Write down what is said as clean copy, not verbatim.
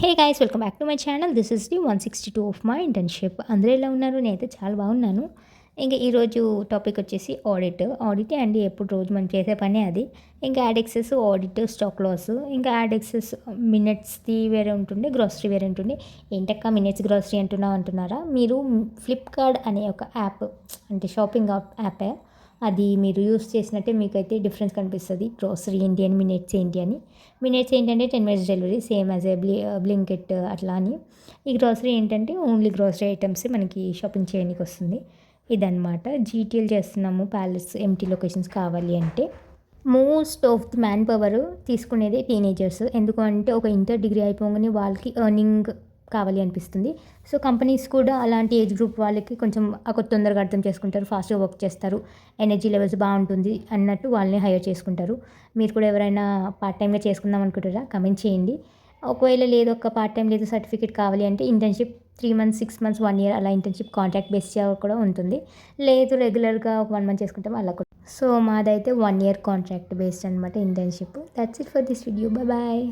Hey guys, welcome back to my channel. This is the 162 of my internship. అందరూ ఎలా ఉన్నారు? నేనైతే చాలా బాగున్నాను. ఇంక ఈరోజు టాపిక్ వచ్చేసి ఆడిట్ అండి. ఎప్పుడు రోజు మనం చేసే పనే అది. ఇంకా add access, audit, stock loss. ఇంకా యాడ్ ఎక్సెస్ మినిట్స్‌ది వేరే ఉంటుండే, గ్రోసరీ వేరే ఉంటుండే. ఏంటక్క మినిట్స్ గ్రోసరీ అంటున్నారా? మీరు ఫ్లిప్‌కార్ట్ అనే ఒక యాప్, అంటే షాపింగ్ యాపే. అది మీరు యూస్ చేసినట్టే మీకైతే డిఫరెన్స్ కనిపిస్తుంది. గ్రోసరీ ఏంటి అని, మినిట్స్ ఏంటి అని. మినిట్స్ ఏంటంటే 10 minutes delivery, same as a Blinkit అట్లా అని. ఈ గ్రోసరీ ఏంటంటే ఓన్లీ గ్రోసరీ ఐటమ్స్ మనకి షాపింగ్ చేయడానికి వస్తుంది. ఇదనమాట. జీటీఎల్ చేస్తున్నాము. ప్యాలెస్ ఎంటీ లొకేషన్స్ కావాలి అంటే. Most of the man power తీసుకునేదే టీనేజర్స్. ఎందుకు అంటే ఒక ఇంటర్ డిగ్రీ అయిపోగానే వాళ్ళకి ఎర్నింగ్ కావాలి అనిపిస్తుంది. సో కంపెనీస్ కూడా అలాంటి ఏజ్ గ్రూప్ వాళ్ళకి కొంచెం తొందరగా అర్థం చేసుకుంటారు, ఫాస్ట్గా వర్క్ చేస్తారు, ఎనర్జీ లెవెల్స్ బాగుంటుంది అన్నట్టు వాళ్ళని హైర్ చేసుకుంటారు. మీరు కూడా ఎవరైనా పార్ట్ టైమ్గా చేసుకుందాం అనుకుంటారా? కమెంట్ చేయండి. ఒకవేళ లేదు, ఒక పార్ట్ టైం లేదు, సర్టిఫికేట్ కావాలి అంటే ఇంటర్న్షిప్ 3 మంత్స్, 6 మంత్స్, 1 ఇయర్ అలా ఇంటర్న్షిప్ కాంట్రాక్ట్ బేస్ కూడా ఉంటుంది. లేదు రెగ్యులర్గా ఒక 1 మంత్ చేసుకుంటాం అలా కూడా. సో మాదైతే 1 ఇయర్ కాంట్రాక్ట్ బేస్డ్ అనమాట internship. That's it for this video. Bye.